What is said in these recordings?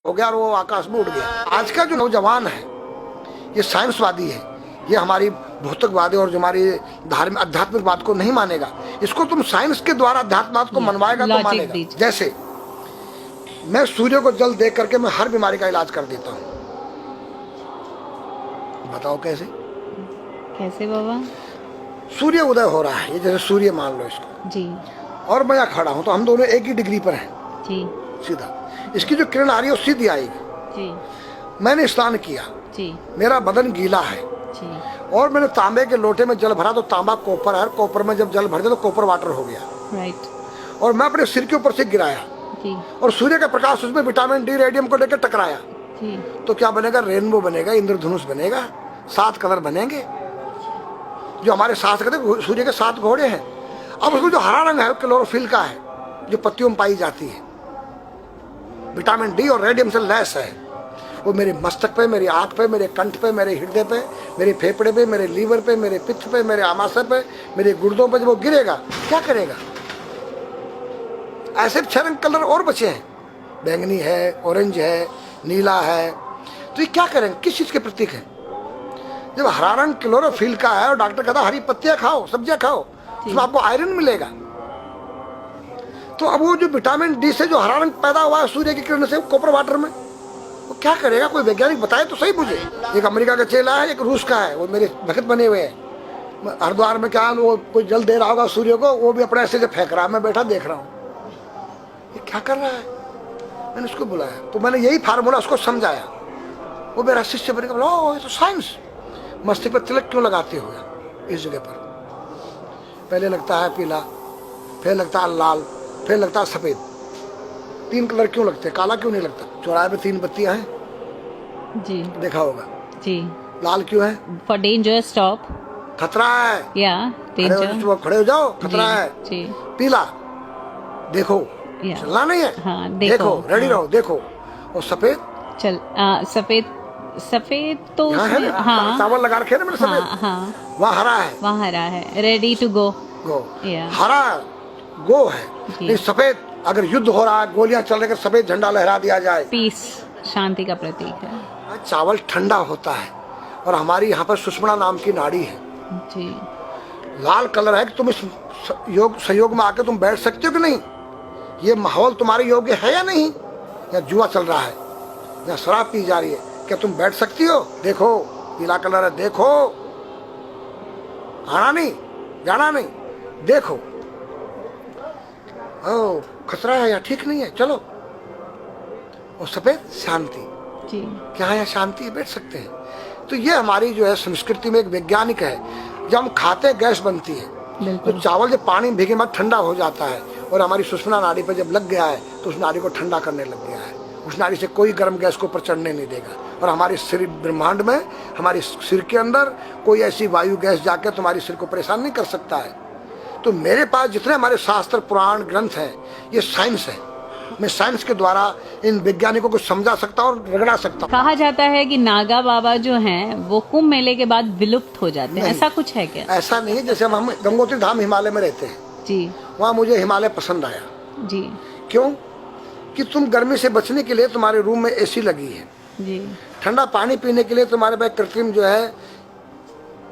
हो गया और वो आकाश में उड़ गया। आज का जो नौजवान है ये साइंसवादी है, ये हमारी भौतिकवादी और जो हमारी धार्मिक आध्यात्मिक बात को नहीं मानेगा। इसको तुम साइंस के द्वारा अध्यात्म को मनवाएगा तो मानेगा। जैसे मैं सूर्य को जल देख करके मैं हर बीमारी का इलाज कर देता हूँ। बताओ कैसे? कैसे बाबा? सूर्य उदय हो रहा है, ये जैसे सूर्य मान लो इसको जी, और मैं यहाँ खड़ा हूँ तो हम दोनों एक ही डिग्री पर हैं जी, सीधा। इसकी जो किरण आ रही है वो सीधी आएगी। जी, मैंने स्नान किया, जी, मेरा बदन गीला है जी, और मैंने तांबे के लोटे में जल भरा तो तांबा कॉपर है, कॉपर में जब जल भर दिया तो कॉपर वाटर हो गया। राइट। और मैं अपने सिर के ऊपर से गिराया जी, और सूर्य का प्रकाश उसमें विटामिन डी रेडियम को लेकर टकराया जी, तो क्या बनेगा? रेनबो बनेगा, इंद्रधनुष बनेगा, 7 कलर बनेंगे जो हमारे 7 कहते सूर्य के 7 घोड़े हैं। अब उसमें जो हरा रंग है क्लोरोफिल का है, जो पत्तियों में पाई जाती है, विटामिन डी और रेडियम से लैस है। वो मेरे मस्तक पे, मेरी आंख पे, मेरे कंठ पे, मेरे हृदय पे, मेरे फेफड़े पे, मेरे लीवर पे, मेरे पित्त पे, मेरे आमाशय पे, मेरे गुर्दों पे जब वो गिरेगा क्या करेगा? ऐसे 6 रंग कलर और बचे हैं, बैंगनी है, ऑरेंज है, नीला है। तो ये क्या करेंगे? किस चीज के प्रतीक है? जब हरा रंग क्लोरोफिल का है और डॉक्टर कहता हरी पत्तियां खाओ, सब्जियां खाओ, उसमें आपको आयरन मिलेगा। तो अब वो जो विटामिन डी से जो हरा रंग पैदा हुआ है सूर्य की किरण से कॉपर वाटर में, वो क्या करेगा? कोई वैज्ञानिक बताए तो सही मुझे। एक अमेरिका का चेला है, एक रूस का है, वो मेरे भक्त बने हुए हैं। हरिद्वार में क्या वो कोई जल दे रहा होगा सूर्य को, वो भी अपने ऐसे से फेंक रहा है, मैं बैठा देख रहा हूँ ये क्या कर रहा है। मैंने उसको बुलाया तो मैंने यही फार्मूला उसको समझाया। वो मेरा शिष्य बन गया, बोला ओ ये तो साइंस। मस्तिष्क पर तिलक क्यों लगाते हो इस जगह पर? पहले लगता है पीला, फिर लगता है लाल, फिर लगता है सफेद। 3 कलर क्यों लगते हैं? काला क्यों नहीं लगता? चौराहे पे 3 बत्तियां हैं, जी देखा होगा। जी। लाल क्यों है? फॉर डेंजर स्टॉप, खतरा है, या डेंजर, खड़े हो जाओ, खतरा है। जी। पीला देखो, चलना नहीं है, हाँ, देखो रेडी रहो, देखो। और सफेद चल, सफेद तो हाँ, चावल लगा रखे ना मैंने सफेद, हाँ, वहाँ हरा है, वहाँ हरा है, रेडी टू गो। हरा गो है। सफेद अगर युद्ध हो रहा है, गोलियां चल रही, सफेद झंडा लहरा दिया जाए, पीस, शांति का प्रतीक है। चावल ठंडा होता है। और हमारी यहाँ पर सुषुम्ना नाम की नाड़ी है जी। लाल कलर है कि तुम इस योग सहयोग में आके तुम बैठ सकते हो कि नहीं? ये माहौल तुम्हारे योग्य है या नहीं? या जुआ चल रहा है, या शराब पी जा रही है, क्या तुम बैठ सकती हो? देखो पीला कलर है, देखो, आना नहीं, जाना नहीं, देखो। ओ खतरा है या ठीक नहीं है, चलो। और सफेद शांति जी, क्या है? शांति, बैठ सकते हैं। तो ये हमारी जो है संस्कृति में एक वैज्ञानिक है। जब हम खाते हैं गैस बनती है, तो चावल जब पानी में भीगे बाद ठंडा हो जाता है और हमारी सुषुम्ना नाड़ी पर जब लग गया है तो उस नाड़ी को ठंडा करने लग गया है। उस नाड़ी से कोई गर्म गैस को ऊपर चढ़ने नहीं देगा। और हमारे सिर ब्रह्मांड में, हमारे सिर के अंदर कोई ऐसी वायु गैस जाकर तुम्हारे सिर को परेशान नहीं कर सकता है। तो मेरे पास जितने हमारे शास्त्र पुराण ग्रंथ हैं ये साइंस है। मैं साइंस के द्वारा इन वैज्ञानिकों को समझा सकता और रगड़ा सकता। कहा जाता है कि नागा बाबा जो हैं वो कुंभ मेले के बाद विलुप्त हो जाते हैं, ऐसा कुछ है क्या? ऐसा नहीं है। जैसे हम गंगोत्री धाम हिमालय में रहते हैं जी, वहाँ मुझे हिमालय पसंद आया जी। क्यों? कि तुम गर्मी से बचने के लिए तुम्हारे रूम में एसी लगी है जी, ठंडा पानी पीने के लिए तुम्हारे पास कृत्रिम जो है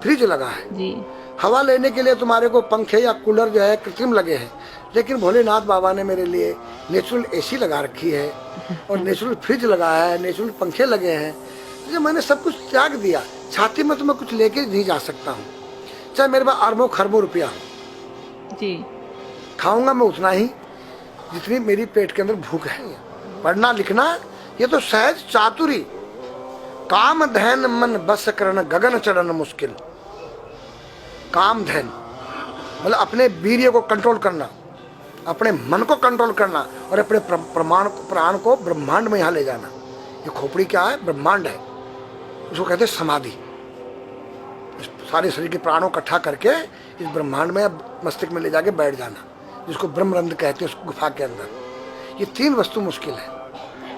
फ्रिज लगा है जी, हवा लेने के लिए तुम्हारे को पंखे या कूलर जो है कृत्रिम लगे हैं। लेकिन भोलेनाथ बाबा ने मेरे लिए नेचुरल एसी लगा रखी है और नेचुरल फ्रिज लगाया है, नेचुरल पंखे लगे हैं। तो मैंने सब कुछ त्याग दिया। छाती में तो मैं कुछ लेके नहीं जा सकता हूँ, चाहे मेरे पास अरबों खरबों रुपया हो जी, खाऊंगा मैं उतना ही जितनी मेरी पेट के अंदर भूख है। पढ़ना लिखना ये तो सहज चातुरी, काम धैन मन बस करन गगन चढ़न मुश्किल। काम धैन मतलब अपने वीर्य को कंट्रोल करना, अपने मन को कंट्रोल करना और अपने प्राण को ब्रह्मांड में यहाँ ले जाना। ये खोपड़ी क्या है? ब्रह्मांड है, उसको कहते हैं समाधि। सारे शरीर के प्राणों इकट्ठा करके इस ब्रह्मांड में मस्तिष्क में ले जाके बैठ जाना, जिसको ब्रह्मरंध्र कहते हैं, उस गुफा के अंदर। ये 3 वस्तु मुश्किल है,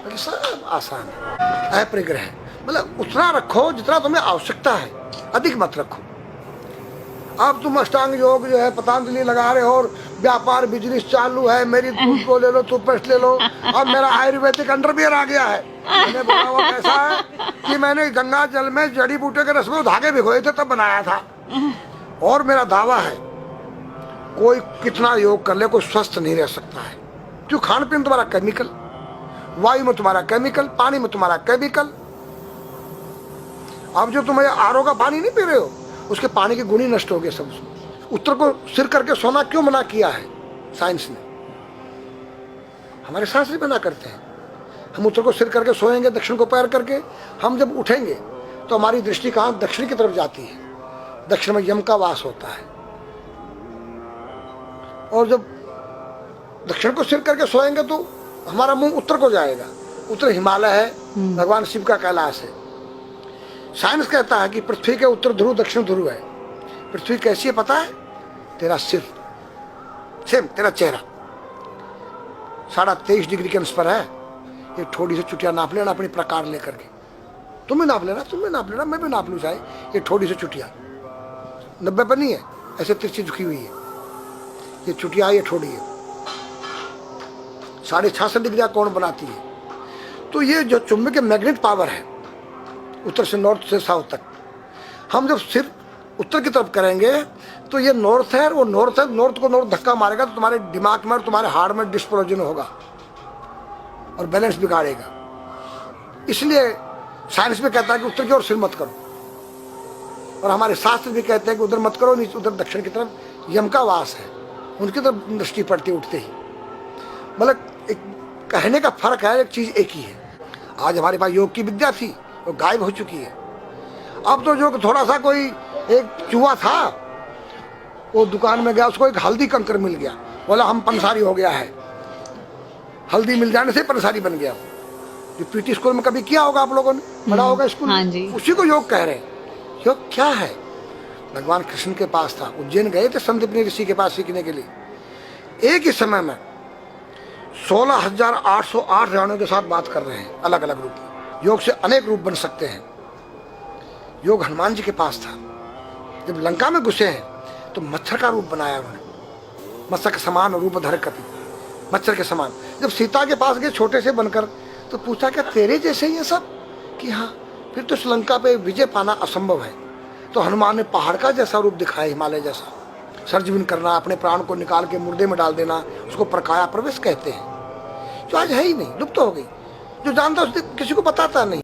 बाकी सब आसान है। अपरिग्रह मतलब उतना रखो जितना तुम्हें आवश्यकता है, अधिक मत रखो। अब तुम अष्टांग योग जो है पतंजलि लगा रहे हो और व्यापार बिजनेस चालू है, मेरी दूध को ले लो, टूथपेस्ट ले लो, अब मेरा आयुर्वेदिक अंडरवियर आ गया है। मैंने बोला वो कैसा है कि मैंने गंगा जल में जड़ी बूटे के रस में धागे भिगोए थे तब बनाया था। और मेरा दावा है कोई कितना योग कर ले कोई स्वस्थ नहीं रह सकता है, क्यों? खान पीन तुम्हारा केमिकल, वायु में तुम्हारा केमिकल, पानी में तुम्हारा केमिकल। अब जो तुम आरओ का पानी नहीं पी रहे हो उसके पानी के गुण ही नष्ट हो गए सब। उत्तर को सिर करके सोना क्यों मना किया है साइंस ने? हमारे शास्त्र मना करते हैं। हम उत्तर को सिर करके सोएंगे, दक्षिण को पैर करके। हम जब उठेंगे तो हमारी दृष्टि कहाँ? दक्षिण की तरफ जाती है। दक्षिण में यम का वास होता है। और जब दक्षिण को सिर करके सोएंगे तो हमारा मुंह उत्तर को जाएगा। उत्तर हिमालय है, भगवान शिव का कैलाश है। साइंस कहता है कि पृथ्वी के उत्तर ध्रुव दक्षिण ध्रुव है। पृथ्वी कैसी है पता है? तेरा सिर, सेम तेरा चेहरा 23.5 डिग्री के अंश पर है। ये थोड़ी सी चुटिया नाप लेना अपनी प्रकार लेकर के। तुम भी नाप लेना, तुम भी नाप लेना, मैं भी नाप लूँ चाहे। ये थोड़ी सी चुटिया 90 पर नहीं है, ऐसे तिरछी झुकी हुई है। ये चुटिया, ये थोड़ी है 66.5 डिग्री कोण बनाती है। तो ये जो चुंबकीय मैग्नेट पावर है उत्तर से नॉर्थ से साउथ तक, हम जब सिर उत्तर की तरफ करेंगे तो ये नॉर्थ है, वो नॉर्थ है, नॉर्थ को नॉर्थ धक्का मारेगा तो तुम्हारे दिमाग में और तुम्हारे हार्ट में डिस्प्रोजन होगा और बैलेंस बिगाड़ेगा। इसलिए साइंस में कहता है कि उत्तर की ओर सिर मत करो, और हमारे शास्त्र भी कहते हैं कि उधर मत करो, नीचे उधर दक्षिण की तरफ यम का वास है, उनकी तरफ दृष्टि पड़ती उठते ही। मतलब एक कहने का फर्क है, एक चीज एक ही है। आज हमारे पास योग की विद्या थी, वो गायब हो चुकी है। अब तो जो थोड़ा सा कोई एक चूहा था, वो दुकान में गया, उसको एक हल्दी कंकर मिल गया, बोला हम पंसारी हो गया है। हल्दी मिल जाने से पंसारी बन गया। जो पीटी स्कूल में कभी किया होगा आप लोगों ने, पढ़ा होगा स्कूल में, उसी को योग कह रहे हैं। योग क्या है? भगवान कृष्ण के पास था, उज्जैन गए थे संदीपनी ऋषि के पास सीखने के लिए। एक ही समय में 16,808 राणियों के साथ बात कर रहे हैं, अलग अलग रूप। योग से अनेक रूप बन सकते हैं। योग हनुमान जी के पास था। जब लंका में घुसे हैं तो मच्छर का रूप बनाया उन्होंने, मत्स्य के समान रूप धर कपि, मच्छर के समान। जब सीता के पास गए छोटे से बनकर तो पूछा क्या तेरे जैसे ये सब? कि हाँ। फिर तो श्रीलंका पे विजय पाना असंभव है। तो हनुमान ने पहाड़ का जैसा रूप दिखाया, हिमालय जैसा। सर्जविन करना, अपने प्राण को निकाल के मुर्दे में डाल देना, उसको प्रकाया प्रवेश कहते हैं, जो आज है ही नहीं, लुप्त हो गई। जो जानता उसने किसी को बताता नहीं।